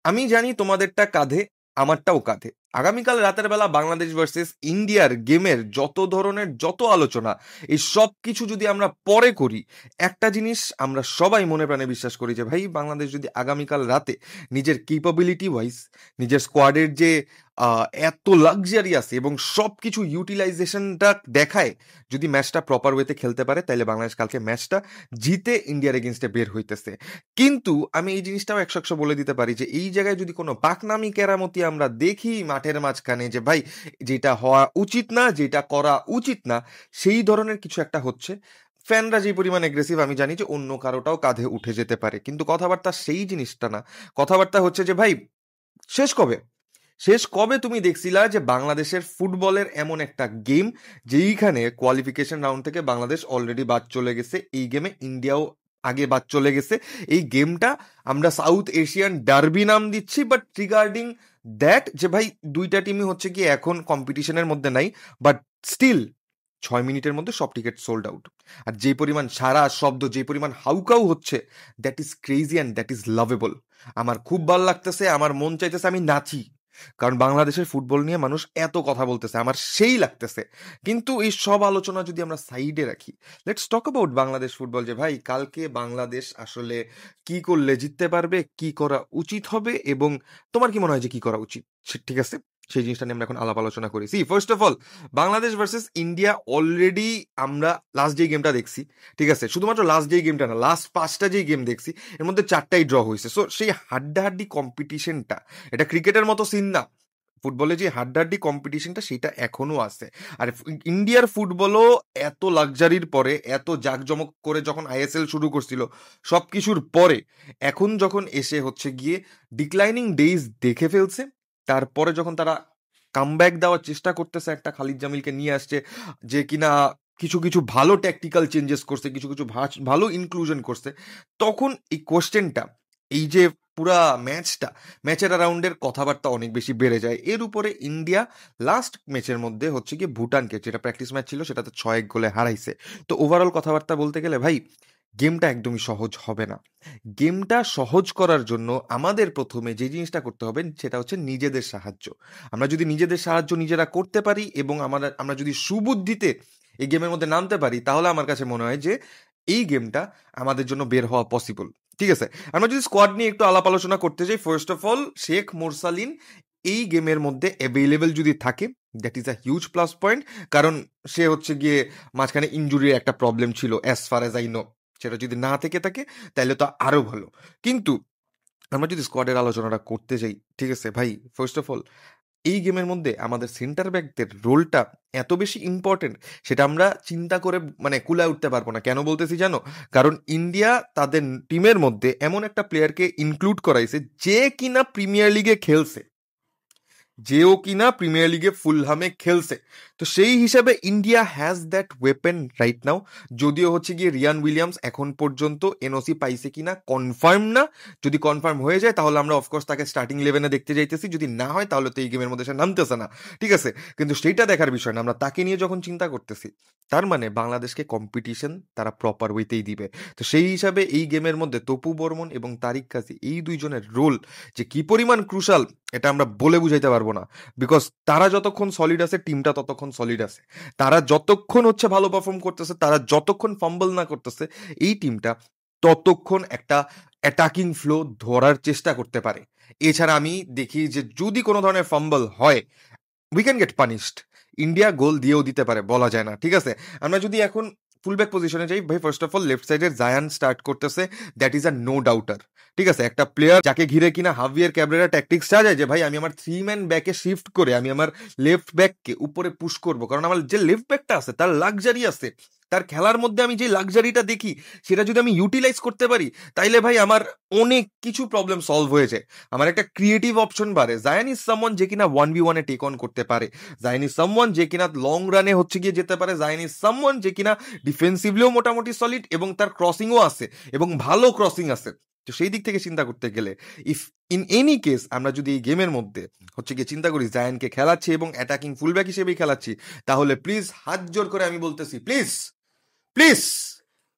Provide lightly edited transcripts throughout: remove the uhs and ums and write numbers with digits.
আমি জানি তোমাদেরটা কাঁধে, আমারটাও কাঁধে। আগামীকাল রাতের বেলা বাংলাদেশ ভার্সেস ইন্ডিয়ার গেমের যত আলোচনা, এই সব কিছু যদি আমরা পরে করি, একটা জিনিস আমরা সবাই মনে প্রাণে বিশ্বাস করি যে ভাই, বাংলাদেশ যদি আগামীকাল রাতে নিজের কেপাবিলিটি ওয়াইজ, নিজের স্কোয়াডের যে এত লাক্সারি আছে এবং সব কিছু ইউটিলাইজেশনটা দেখায়, যদি ম্যাচটা প্রপার ওয়েতে খেলতে পারে, তাহলে বাংলাদেশ কালকে ম্যাচটা জিতে ইন্ডিয়ার এগেনস্টে বের হইতেছে। কিন্তু আমি এই জিনিসটাও একশো একশো বলে দিতে পারি যে এই জায়গায় যদি কোনো পাকনামি কেরামতি আমরা দেখি মাঠের মাঝখানে, যে ভাই যেটা হওয়া উচিত না, যেটা করা উচিত না, সেই ধরনের কিছু একটা হচ্ছে, ফ্যানরা যে পরিমাণ এগ্রেসিভ, আমি জানি যে অন্য কারোটাও কাঁধে উঠে যেতে পারে, কিন্তু কথাবার্তা সেই জিনিসটা না। কথাবার্তা হচ্ছে যে ভাই, শেষ কবে শেষ কবে তুমি দেখছিলা যে বাংলাদেশের ফুটবলের এমন একটা গেম যেইখানে কোয়ালিফিকেশন রাউন্ড থেকে বাংলাদেশ অলরেডি বাদ চলে গেছে, এই গেমে ইন্ডিয়াও আগে বাদ চলে গেছে। এই গেমটা আমরা সাউথ এশিয়ান ডার্বি নাম দিচ্ছি, বাট রিগার্ডিং দ্যাট যে ভাই দুইটা টিমই হচ্ছে কি এখন কম্পিটিশনের মধ্যে নাই, বাট স্টিল 6 মিনিটের মধ্যে সব টিকিট সোল্ড আউট। আর যে পরিমাণ সারা শব্দ, যে পরিমাণ হাউকাউ হচ্ছে, that is crazy and that is lovable. আমার খুব ভালো লাগতেছে, আমার মন চাইতেছে আমি নাচি, কারণ বাংলাদেশের ফুটবল নিয়ে মানুষ এত কথা বলতেছে, আমার সেই লাগতেছে। কিন্তু এই সব আলোচনা যদি আমরা সাইডে রাখি, let's talk about Bangladesh football, যে ভাই কালকে বাংলাদেশ আসলে কি করলে জিততে পারবে, কি করা উচিত হবে, এবং তোমার কি মনে হয় যে কি করা উচিত, ঠিক আছে? সেই জিনিসটা নিয়ে আমরা এখন আলাপ আলোচনা করি। See, first of all, Bangladesh versus India already আমরা লাস্ট যে গেমটা দেখছি, ঠিক আছে, শুধুমাত্র লাস্ট যেই গেমটা না, লাস্ট 5টা যেই গেম দেখছি, এর মধ্যে 4টাই ড্র হয়েছে। সো সেই হাড্ডাহাড্ডি কম্পিটিশনটা, এটা ক্রিকেটের মতো সিন না, ফুটবলে যে হাড্ডাহাড্ডি কম্পিটিশনটা সেটা এখনো আছে। আর ইন্ডিয়ার ফুটবলও এত লাক্সারির পরে, এত জাঁকজমক করে যখন আইএসএল শুরু করছিল, সব কিছুর পরে এখন যখন এসে হচ্ছে গিয়ে ডিক্লাইনিং ডেইজ দেখে ফেলছে, তারপরে যখন তারা কামব্যাক দেওয়ার চেষ্টা করতেছে, একটা খালিদ জামিলকে নিয়ে আসছে যে কিনা কিছু কিছু ভালো ট্যাকটিক্যাল চেঞ্জেস করছে, কিছু কিছু ভালো ইনক্লুশন করছে, তখন এই কোশ্চেনটা, এই যে পুরা ম্যাচের অ্যারাউন্ডের কথাবার্তা অনেক বেশি বেড়ে যায়। এর উপরে ইন্ডিয়া লাস্ট ম্যাচের মধ্যে হচ্ছে গিয়ে ভুটানকে, যেটা প্র্যাকটিস ম্যাচ ছিল, সেটাতে 6-1 গোলে হারাইছে। তো ওভারঅল কথাবার্তা বলতে গেলে ভাই, গেমটা একদমই সহজ হবে না। গেমটা সহজ করার জন্য আমাদের প্রথমে যে জিনিসটা করতে হবে সেটা হচ্ছে নিজেদের সাহায্য। আমরা যদি নিজেদের সাহায্য নিজেরা করতে পারি এবং আমরা যদি সুবুদ্ধিতে এই গেমের মধ্যে নামতে পারি, তাহলে আমার কাছে মনে হয় যে এই গেমটা আমাদের জন্য বের হওয়া পসিবল। ঠিক আছে, আমরা যদি স্কোয়াড নিয়ে একটু আলাপ আলোচনা করতে চাই, first of all Sheikh Morsalin এই গেমের মধ্যে অ্যাভেলেবেল যদি থাকে, that is a huge plus point. কারণ সে হচ্ছে গিয়ে মাঝখানে ইনজুরির একটা প্রবলেম ছিল, as far as I know. সেটা যদি না থেকে থাকে তাহলে তো আরো ভালো। কিন্তু আমরা যদি স্কোয়াডের আলোচনাটা করতে যাই, ঠিক আছে ভাই, ফার্স্ট অফ অল এই গেমের মধ্যে আমাদের সেন্টার ব্যাকদের রোলটা এত বেশি ইম্পর্টেন্ট, সেটা আমরা চিন্তা করে মানে কুলায় উঠতে পারবো না। কেন বলতেছি জানো? কারণ ইন্ডিয়া তাদের টিমের মধ্যে এমন একটা প্লেয়ারকে ইনক্লুড করাইছে যে কিনা প্রিমিয়ার লিগে খেলছে, যেও কিনা প্রিমিয়ার লিগে ফুলহামে খেলছে। তো সেই হিসাবে India has that weapon right now. যদিও হচ্ছে গিয়ে রিয়ান উইলিয়ামস এখন পর্যন্ত এনওসি পাইছে কিনা কনফার্ম না। যদি কনফার্ম হয়ে যায় তাহলে আমরা অফকোর্স তাকে স্টার্টিং 11-এ দেখতে যাইতেছি, যদি না হয় তাহলে তো এই গেমের মধ্যে সে নামতেছে না, ঠিক আছে। কিন্তু সেইটা দেখার বিষয় না, আমরা তাকে নিয়ে যখন চিন্তা করতেছি, তার মানে বাংলাদেশকে কম্পিটিশন তারা প্রপার ওয়েতেই দিবে। তো সেই হিসাবে এই গেমের মধ্যে তপু বর্মন এবং তারিক কাজী, এই দুইজনের রোল যে কি পরিমাণ ক্রুশাল, এটা আমরা বলে বুঝাইতে পারবো না। বিকজ তারা যতক্ষণ সলিড আছে, টিমটা ততক্ষণ সলিড আছে। তারা যতক্ষণ হচ্ছে ভালো পারফর্ম করতেছে, তারা যতক্ষণ ফাম্বল না করতেছে, এই টিমটা ততক্ষণ একটা অ্যাটাকিং ফ্লো ধরার চেষ্টা করতে পারে। এছাড়া আমি দেখি যে যদি কোনো ধরনের ফাম্বল হয়, we can get punished. India goal দিয়েও দিতে পারে, বলা যায় না, ঠিক আছে। আমরা যদি এখন ফুলব্যাক পজিশনে যাই, ভাই ফার্স্ট অফ অল লেফট সাইডের জায়ান স্টার্ট করতেছে, দ্যাট ইজ আ নো ডাউটার। ঠিক আছে, একটা প্লেয়ার যাকে ঘিরে কিনা হাভিয়ার ক্যাবরেরা ট্যাকটিক্স চায় যে ভাই আমি আমার 3 ম্যান ব্যাকে শিফট করে আমি আমার লেফট ব্যাককে উপরে পুশ করবো, কারণ আমার যে লেফট ব্যাকটা আছে তার লাক্সারি আছে, তার খেলার মধ্যে আমি যে লাক্সারিটা দেখি সেটা যদি আমি ইউটিলাইজ করতে পারি, তাইলে ভাই আমার অনেক কিছু প্রবলেম সলভ হয়ে যায়। আমার একটা ক্রিয়েটিভ অপশন বাড়ে। জায়ান ইজ সামওয়ান যে কিনা 1v1-এ টেক অন করতে পারে, জায়ান ইজ সামওয়ান যে কিনা লং রানে হচ্ছে গিয়ে যেতে পারে, জায়ান ইজ সামওয়ান যে কিনা ডিফেন্সিভলিও মোটামুটি সলিড এবং তার ক্রসিংও আছে এবং ভালো ক্রসিং আছে। তো সেই দিক থেকে চিন্তা করতে গেলে, ইফ ইন এনি কেস আমরা যদি এই গেমের মধ্যে হচ্ছে গিয়ে চিন্তা করি জায়ানকে খেলাচ্ছি এবং অ্যাটাকিং ফুলব্যাক হিসেবেই খেলাচ্ছি, তাহলে প্লিজ হাত জোর করে আমি বলতেছি, প্লিজ প্লিজ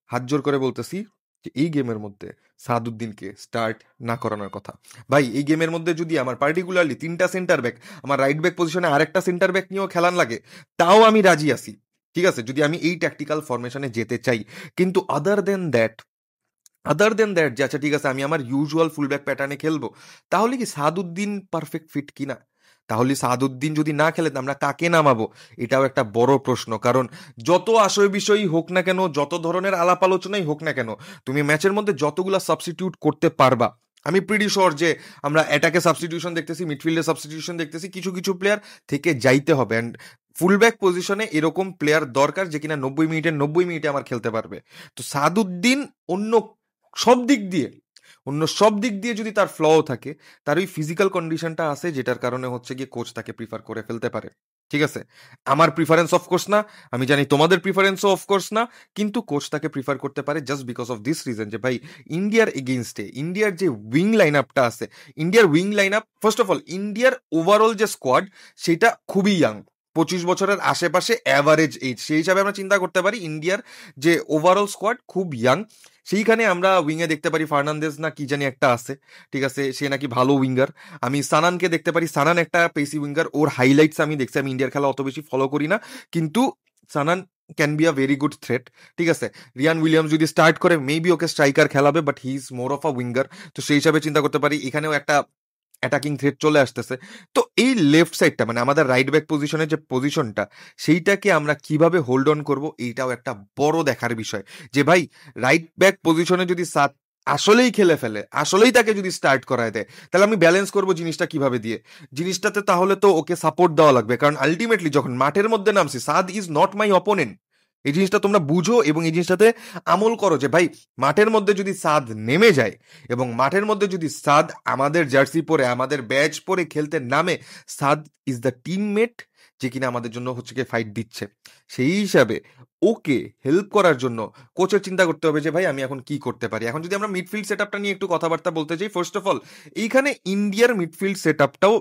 হাত জোর করে বলতেছি, যে এই গেমের মধ্যে সাদউদ্দিনকে স্টার্ট না করানোর কথা। ভাই এই গেমের মধ্যে যদি আমার পার্টিকুলারলি 3টা সেন্টার ব্যাক, আমার রাইট ব্যাক পজিশনে আরেকটা সেন্টার ব্যাক নিয়েও খেলান লাগে, তাও আমি রাজি আছি, ঠিক আছে, যদি আমি এই ট্যাকটিক্যাল ফরমেশনে যেতে চাই। কিন্তু আদার দেন দ্যাট যে আচ্ছা ঠিক আছে আমি আমার ইউজুয়াল ফুলব্যাক প্যাটার্নে খেলবো, তাহলে কি সাদউদ্দিন পারফেক্ট ফিট কিনা? তাহলে সাদউদ্দিন যদি না খেলে আমরা কাকে নামাবো? এটাও একটা বড় প্রশ্ন। কারণ যত আশয় বিষয়ই হোক না কেন, যত ধরনের আলাপ আলোচনাই হোক না কেন, তুমি ম্যাচের মধ্যে যতগুলা সাবস্টিটিউট করতে পারবা, আমি প্রিটি শিওর যে আমরা অ্যাটাকে সাবস্টিটিউশন দেখতেছি, মিডফিল্ডে সাবস্টিটিউশন দেখতেছি, কিছু কিছু প্লেয়ার থেকে যাইতে হবে। অ্যান্ড ফুলব্যাক পজিশনে এরকম প্লেয়ার দরকার যে কিনা 90 মিনিটে আমার খেলতে পারবে। তো সাদউদ্দিন অন্য সব দিক দিয়ে যদি তার ফ্লও থাকে, তার ওই ফিজিক্যাল কন্ডিশনটা আছে যেটার কারণে হচ্ছে গিয়ে কোচ তাকে প্রিফার করে ফেলতে পারে। ঠিক আছে, আমার প্রিফারেন্স অফকোর্স না, আমি জানি তোমাদের প্রিফারেন্সও অফকোর্স না, কিন্তু কোচ তাকে প্রিফার করতে পারে just because of this reason যে ভাই ইন্ডিয়ার এগেইনস্টে ইন্ডিয়ার যে উইং লাইন আপটা আছে, ইন্ডিয়ার wing line up first of all ইন্ডিয়ার ওভারঅল যে স্কোয়াড সেটা খুবই ইয়াং, 25 বছরের আশেপাশে অ্যাভারেজ এজ, সেই হিসাবে আমরা চিন্তা করতে পারি ইন্ডিয়ার যে ওভারঅল স্কোয়াড খুব ইয়াং। সেইখানে আমরা উইংয়ে দেখতে পারি ফার্নান্দেজ না কি জানি একটা আছে, ঠিক আছে, সে নাকি ভালো উইঙ্গার। আমি সানানকে দেখতে পারি, সানান একটা পেসি উইঙ্গার, ওর হাইলাইটস আমি দেখছি, আমি ইন্ডিয়ার খেলা অত বেশি ফলো করি না, কিন্তু সানান can be a very good threat. ঠিক আছে, রিয়ান উইলিয়ামস যদি স্টার্ট করে মেবি ওকে স্ট্রাইকার খেলাবে, but he is more of a winger. তো সেই হিসাবে চিন্তা করতে পারি এখানেও একটা অ্যাটাকিং থ্রেট চলে আসতেছে। তো এই লেফট সাইডটা মানে আমাদের রাইট ব্যাক পজিশনের যে পজিশনটা, সেইটাকে আমরা কিভাবে হোল্ড অন করব, এইটাও একটা বড় দেখার বিষয়। যে ভাই রাইট ব্যাক পজিশনে যদি সাত আসলেই খেলে ফেলে, আসলেই তাকে যদি স্টার্ট করায় দেয়, তাহলে আমি ব্যালেন্স করব জিনিসটা কিভাবে দিয়ে? জিনিসটাতে তাহলে তো ওকে সাপোর্ট দেওয়া লাগবে, কারণ আলটিমেটলি যখন মাঠের মধ্যে নামছি, সাদ ইজ নট মাই অপোনেন্ট। এই জিনিসটা তোমরা বুঝো এবং এই জিনিসটাতে আমল করো যে ভাই মাঠের মধ্যে যদি সাদ নেমে যায় এবং মাঠের মধ্যে যদি সাদ আমাদের জার্সি পরে আমাদের ব্যাচ পরে খেলতে নামে, সাদ ইজ দ্য টিমমেট যে কিনা আমাদের জন্য হচ্ছে গিয়ে ফাইট দিচ্ছে। সেই হিসাবে ওকে হেল্প করার জন্য কোচের চিন্তা করতে হবে যে ভাই আমি এখন কি করতে পারি। এখন যদি আমরা মিডফিল্ড সেট আপটা নিয়ে একটু কথাবার্তা বলতে চাই, ফার্স্ট অফ অল এইখানে ইন্ডিয়ার মিডফিল্ড সেট আপটাও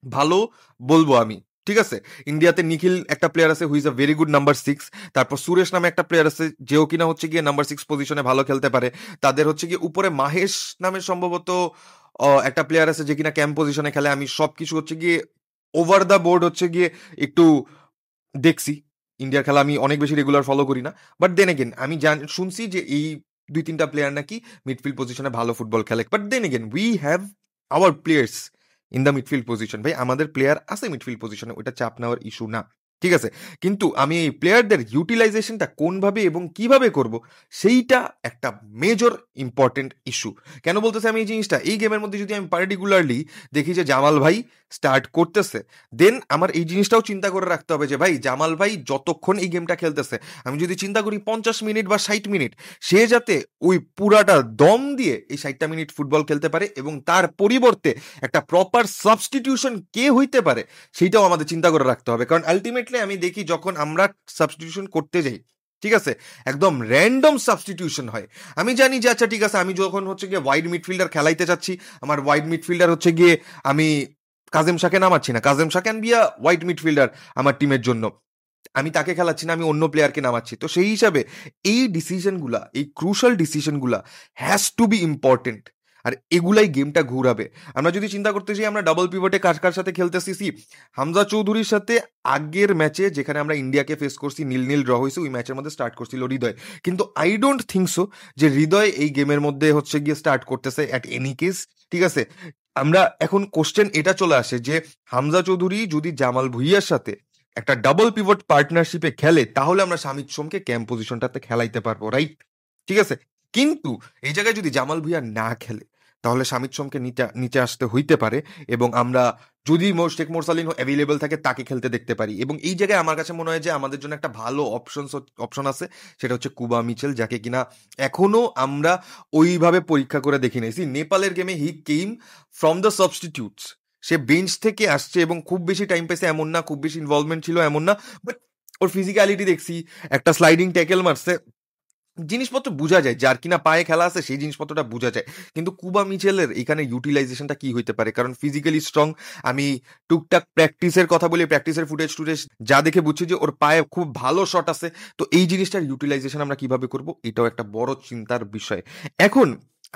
ভালো বলবো আমি। ঠিক আছে, ইন্ডিয়াতে নিখিল একটা প্লেয়ার আছে who is a very good number 6, তারপর সুরেশ নামে একটা প্লেয়ার আছে যেও কিনা হচ্ছে গিয়ে নাম্বার 6 পজিশনে ভালো খেলতে পারে। তাদের হচ্ছে গিয়ে উপরে মাহেশ নামে সম্ভবত একটা প্লেয়ার আছে যে কিনা ক্যাম্প পজিশনে খেলে। আমি সবকিছু হচ্ছে গিয়ে ওভার দ্য বোর্ড হচ্ছে গিয়ে একটু দেখছি, ইন্ডিয়ার খেলা আমি অনেক বেশি রেগুলার ফলো করি না, বাট দেন এগেন আমি শুনছি যে এই 2-3টা প্লেয়ার নাকি মিডফিল্ড পজিশনে ভালো ফুটবল খেলে। But then again we have our players in the midfield position. ভাই আমাদের প্লেয়ার আছে মিডফিল্ড পজিশনে, ওটা চাপ নেওয়ার ইস্যু না। ঠিক আছে, কিন্তু আমি এই প্লেয়ারদের ইউটিলাইজেশনটা কোনভাবে এবং কিভাবে করব, সেইটা একটা মেজর ইম্পর্টেন্ট ইস্যু। কেন বলতেছে আমি এই জিনিসটা? এই গেমের মধ্যে যদি আমি পার্টিকুলারলি দেখি যে জামাল ভাই স্টার্ট করতেছে, দেন আমার এই জিনিসটাও চিন্তা করে রাখতে হবে যে ভাই জামাল ভাই যতক্ষণ এই গেমটা খেলতেছে, আমি যদি চিন্তা করি 50 মিনিট বা 60 মিনিট, সে যাতে ওই পুরাটা দম দিয়ে এই 60টা মিনিট ফুটবল খেলতে পারে এবং তার পরিবর্তে একটা প্রপার সাবস্টিটিউশন কে হইতে পারে সেইটাও আমাদের চিন্তা করে রাখতে হবে। কারণ আলটিমেটলি আমি দেখি যখন আমরা সাবস্টিটিউশন করতে যাই, ঠিক আছে, একদম র্যান্ডম সাবস্টিটিউশন হয়। আমি জানি যে আচ্ছা ঠিক আছে আমি যখন হচ্ছে গিয়ে ওয়াইড মিডফিল্ডার খেলাইতে যাচ্ছি, আমার ওয়াইড মিডফিল্ডার হচ্ছে গিয়ে আমি কাজেম শাহকে নামাচ্ছি না, Kazem Shah can be a wide midfielder আমার টিমের জন্য, আমি তাকে খেলাচ্ছি না, আমি অন্য প্লেয়ারকে নামাচ্ছি। তো সেই হিসাবে এই ডিসিশনগুলা, এই ক্রুশাল ডিসিশনগুলা হ্যাজ টু বি ইম্পর্টেন্ট, আর এগুলাই গেমটা ঘুরাবে। আমরা যদি চিন্তা করতে চাই আমরা ডাবল পিভটে কার কার সাথে খেলতেছি, হামজা চৌধুরীর সাথে আগের ম্যাচে যেখানে আমরা ইন্ডিয়াকে ফেস করছি 0-0 ড্র হয়েছে, ওই ম্যাচের মধ্যে স্টার্ট করছিল হৃদয়। কিন্তু আই ডোন্ট থিঙ্ক সো যে হৃদয় এই গেমের মধ্যে হচ্ছে গিয়ে স্টার্ট করতেছে অ্যাট এনি কেস। ঠিক আছে, আমরা এখন কোশ্চেন এটা চলে আসে যে হামজা চৌধুরী যদি জামাল ভুঁইয়ার সাথে একটা ডাবল পিভট পার্টনারশিপে খেলে, তাহলে আমরা শামিদ সোমকে ক্যাম্প পজিশনটাতে খেলাইতে পারবো, রাইট? ঠিক আছে, কিন্তু এই জায়গায় যদি জামাল ভুঁইয়া না খেলে, তাহলে শামিদ সোমকে নিচে নিচে আসতে হইতে পারে এবং আমরা যদি শেখ মোরসালিন অ্যাভেলেবল থাকে তাকে খেলতে দেখতে পারি। এবং এই জায়গায় আমার কাছে মনে হয় যে আমাদের জন্য একটা ভালো অপশন আছে, সেটা হচ্ছে কুবা মিচেল, যাকে কিনা এখনো আমরা ওইভাবে পরীক্ষা করে দেখি নাই। নেপালের গেমে he came from the substitutes, সে বেঞ্চ থেকে আসছে এবং খুব বেশি টাইম পাইছে এমন না, খুব বেশি ইনভলভমেন্ট ছিল এমন না, বাট ওর ফিজিক্যালিটি দেখছি, একটা স্লাইডিং ট্যাকেল মারছে, জিনিসপত্র বোঝা যায়, যার কিনা পায়ে খেলা আছে সেই জিনিসপত্রটা বোঝা যায়। কিন্তু কুবা মিচেলের এখানে ইউটিলাইজেশনটা কি হইতে পারে, কারণ ফিজিক্যালি স্ট্রং। আমি টুকটাক প্র্যাকটিসের কথা বলি, প্র্যাকটিসের ফুটেজ টুটেজ যা দেখে বুঝছি যে ওর পায়ে খুব ভালো শট আছে। তো এই জিনিসটার ইউটিলাইজেশন আমরা কিভাবে করব, এটাও একটা বড় চিন্তার বিষয়। এখন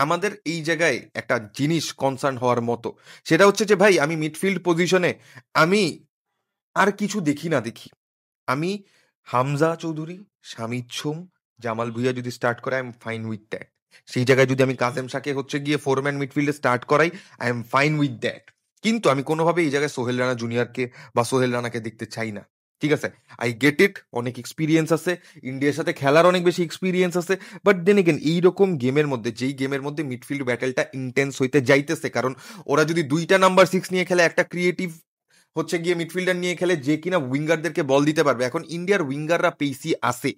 আমাদের এই জায়গায় একটা জিনিস কনসার্ন হওয়ার মতো, সেটা হচ্ছে যে ভাই আমি মিডফিল্ড পজিশনে আমি আর কিছু দেখি না দেখি, আমি হামজা চৌধুরী, শামিদ সোম, জামাল ভুঁইয়া যদি স্টার্ট করে, I am fine with that. সেই জায়গায় যদি আমি কাজেম শাকে হচ্ছে গিয়ে ফোরম্যান মিডফিল্ডে স্টার্ট করাই, I am fine with that. কিন্তু আমি কোনোভাবে এই জায়গায় সোহেল রানা জুনিয়রকে বা সোহেল রানাকে দেখতে চাই না। ঠিক আছে, আই গেট ইট, অনেক এক্সপিরিয়েন্স আছে, ইন্ডিয়ার সাথে খেলার অনেক বেশি এক্সপিরিয়েন্স আছে। বাট দেন এগেন এইরকম গেমের মধ্যে, যেই গেমের মধ্যে মিডফিল্ড ব্যাটেলটা ইন্টেন্স হইতে যাইতেছে, কারণ ওরা যদি দুইটা নাম্বার 6 নিয়ে খেলে, একটা ক্রিয়েটিভ হচ্ছে গিয়ে মিডফিল্ডার নিয়ে খেলে যে কিনা উইঙ্গারদেরকে বল দিতে পারবে। এখন ইন্ডিয়ার উইঙ্গাররা পেসি আছে,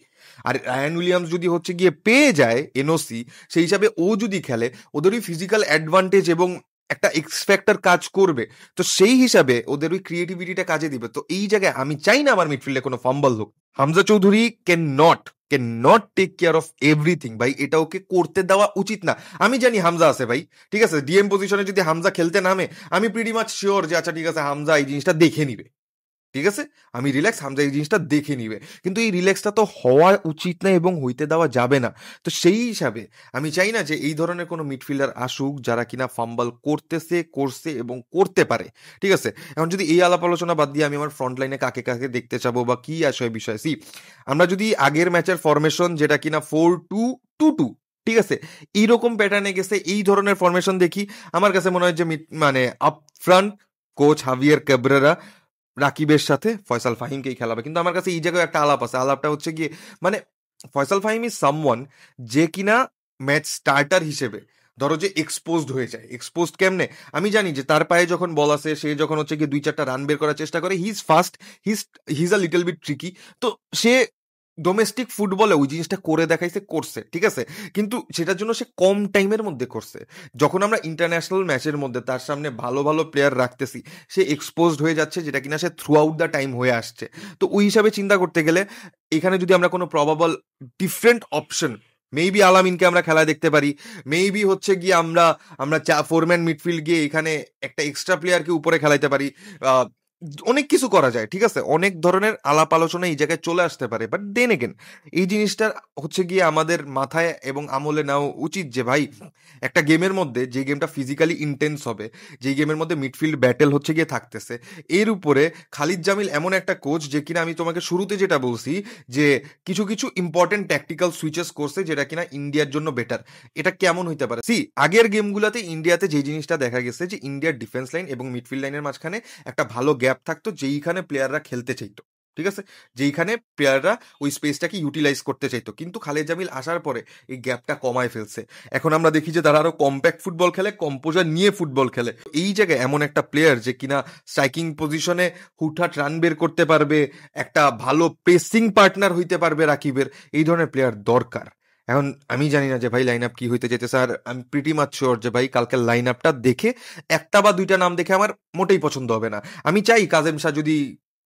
আর রায়ান উইলিয়ামস যদি হচ্ছে গিয়ে পেয়ে যায় এনওসি, সেই হিসাবে ও যদি খেলে, ওদের ওই ফিজিক্যাল অ্যাডভান্টেজ এবং একটা এক্স ফ্যাক্টর কাজ করবে। তো সেই হিসাবে ওদের ওই ক্রিয়েটিভিটিটা কাজে দিবে। তো এই জায়গায় আমি চাই না আমার মিডফিল্ডে কোনো ফাম্বল হোক। Hamza Chowdhury can not take care of everything ভাই, এটা ওকে করতে দেওয়া উচিত না। আমি জানি হামজা আছে ভাই, ঠিক আছে, ডিএম পজিশনে যদি হামজা খেলতে নামে, আমি প্রিটি মাচ শিওর যে আচ্ছা ঠিক আছে হামজা এই জিনিসটা দেখে নিবে। ঠিক আছে, আমি রিল্যাক্স, হামজা এই জিনিসটা দেখে নিবে। কিন্তু এই রিল্যাক্সটা তো হওয়া উচিত না এবং হইতে দেওয়া যাবে না। তো সেই হিসাবে আমি চাই না যে এই ধরনের কোনো মিডফিল্ডার আসুক যারা কিনা ফাম্বল করছে এবং করতে পারে। ঠিক আছে, এখন যদি এই আলাপ আলোচনা বাদ দিয়ে আমি আমার ফ্রন্ট লাইনে কাকে কাকে দেখতে চাবো বা কি আসে বিষয়, আমরা যদি আগের ম্যাচের ফরমেশন যেটা কিনা 4-2-2-2, ঠিক আছে, এইরকম প্যাটার্নে গেছে, এই ধরনের ফরমেশন দেখি, আমার কাছে মনে হয় যে মানে আপ ফ্রন্ট কোচ হাভিয়ার ক্যাব্রেরা রাকিবের সাথে ফয়সাল ফাহিমকেই খেলাবে। কিন্তু আমার কাছে এই জায়গায় একটা আলাপ আছে, আলাপটা হচ্ছে গিয়ে মানে ফয়সাল ফাহিম ইজ সামওয়ান যে কিনা ম্যাচ স্টার্টার হিসেবে ধরো যে এক্সপোজড হয়ে যায়। এক্সপোজড কেমনে, আমি জানি যে তার পায়ে যখন বল আসে, সে যখন হচ্ছে গিয়ে 2-4টা রান বের করার চেষ্টা করে, he is fast, he is a little bit tricky. তো সে ডোমেস্টিক ফুটবলে ওই জিনিসটা করে দেখাইছে, করছে, ঠিক আছে, কিন্তু সেটার জন্য সে কম টাইমের মধ্যে করছে। যখন আমরা ইন্টারন্যাশনাল ম্যাচের মধ্যে তার সামনে ভালো ভালো প্লেয়ার রাখতেছি, সে এক্সপোজড হয়ে যাচ্ছে, যেটা কিনা সে থ্রু আউট দ্য টাইম হয়ে আসছে। তো ওই হিসাবে চিন্তা করতে গেলে এখানে যদি আমরা কোনো প্রবাবল ডিফারেন্ট অপশন, মেবি আলামিনকে আমরা খেলায় দেখতে পারি, মেবি হচ্ছে গিয়ে আমরা আমরা ফোরম্যান মিডফিল্ড গিয়ে এখানে একটা এক্সট্রা প্লেয়ারকে উপরে খেলাইতে পারি। অনেক কিছু করা যায়, ঠিক আছে, অনেক ধরনের আলাপ আলোচনা এই জায়গায় চলে আসতে পারে। বাট দেন এগেন এই জিনিসটা হচ্ছে গিয়ে আমাদের মাথায় এবং আমলে নেওয়া উচিত যে ভাই একটা গেমের মধ্যে, যে গেমটা ফিজিক্যালি ইন্টেন্স হবে, যে গেমের মধ্যে মিডফিল্ড ব্যাটেল হচ্ছে গিয়ে থাকতেছে, এর উপরে খালিদ জামিল এমন একটা কোচ যে কিনা আমি তোমাকে শুরুতে যেটা বলছি যে কিছু কিছু ইম্পর্টেন্ট ট্যাকটিক্যাল সুইচেস করছে যেটা কিনা ইন্ডিয়ার জন্য বেটার। এটা কেমন হইতে পারে, আগের গেমগুলোতে ইন্ডিয়াতে যে জিনিসটা দেখা গেছে যে ইন্ডিয়ার ডিফেন্স লাইন এবং মিডফিল্ড লাইনের মাঝখানে একটা ভালো গ্যাপ থাকতো, যেইখানে প্লেয়াররা খেলতে চাইতো, ঠিক আছে, যেইখানে প্লেয়াররা ওই স্পেসটাকে ইউটিলাইজ করতে চাইতো। কিন্তু খালেদ জামিল আসার পরে এই গ্যাপটা কমায় ফেলছে। এখন আমরা দেখি যে তারা আরো কম্প্যাক্ট ফুটবল খেলে, কম্পোজার নিয়ে ফুটবল খেলে। এই জায়গায় এমন একটা প্লেয়ার যে কিনা স্ট্রাইকিং পজিশনে হুটহাট রান বের করতে পারবে, একটা ভালো প্রেসিং পার্টনার হইতে পারবে রাকিবের, এই ধরনের প্লেয়ার দরকার। এখন আমি জানি না যে ভাই লাইন আপ কি হইতে যেতেছে, আর আমি প্রিটি মাচ শিওর যে ভাই কালকের লাইন আপটা দেখে একটা বা দুইটা নাম দেখে আমার মোটেই পছন্দ হবে না। আমি চাই কাজেম শাহ যদি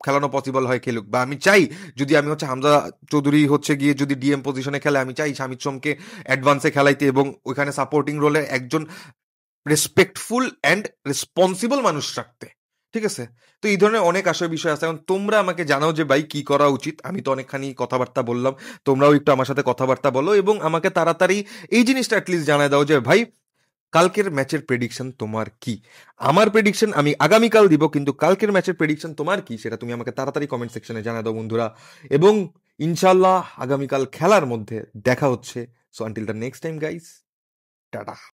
খেলানো পসিবল হয় খেলুক, বা আমি চাই যদি আমি হচ্ছে হামজা চৌধুরী হচ্ছে গিয়ে যদি ডিএম পজিশনে খেলে, আমি চাই শামিদ সোমকে অ্যাডভান্সে খেলাইতে এবং ওইখানে সাপোর্টিং রোলে একজন রেসপেক্টফুল অ্যান্ড রেসপন্সিবল মানুষ রাখতে। ঠিক আছে, তো এই ধরনের অনেক আশয় বিষয় আছে। এখন তোমরা আমাকে জানাও যে ভাই কি করা উচিত। আমি তো অনেকখানি কথাবার্তা বললাম, তোমরাও একটু আমার সাথে কথাবার্তা বলো এবং আমাকে তাড়াতাড়ি এই জিনিসটা অ্যাটলিস্ট জানায় দাও যে ভাই কালকের ম্যাচের প্রেডিকশন তোমার কি। আমার প্রেডিকশন আমি আগামীকাল দিব, কিন্তু কালকের ম্যাচের প্রেডিকশন তোমার কি সেটা তুমি আমাকে তাড়াতাড়ি কমেন্ট সেকশনে জানা দাও বন্ধুরা। এবং ইনশাল্লাহ আগামীকাল খেলার মধ্যে দেখা হচ্ছে। So until the next time guys, tata.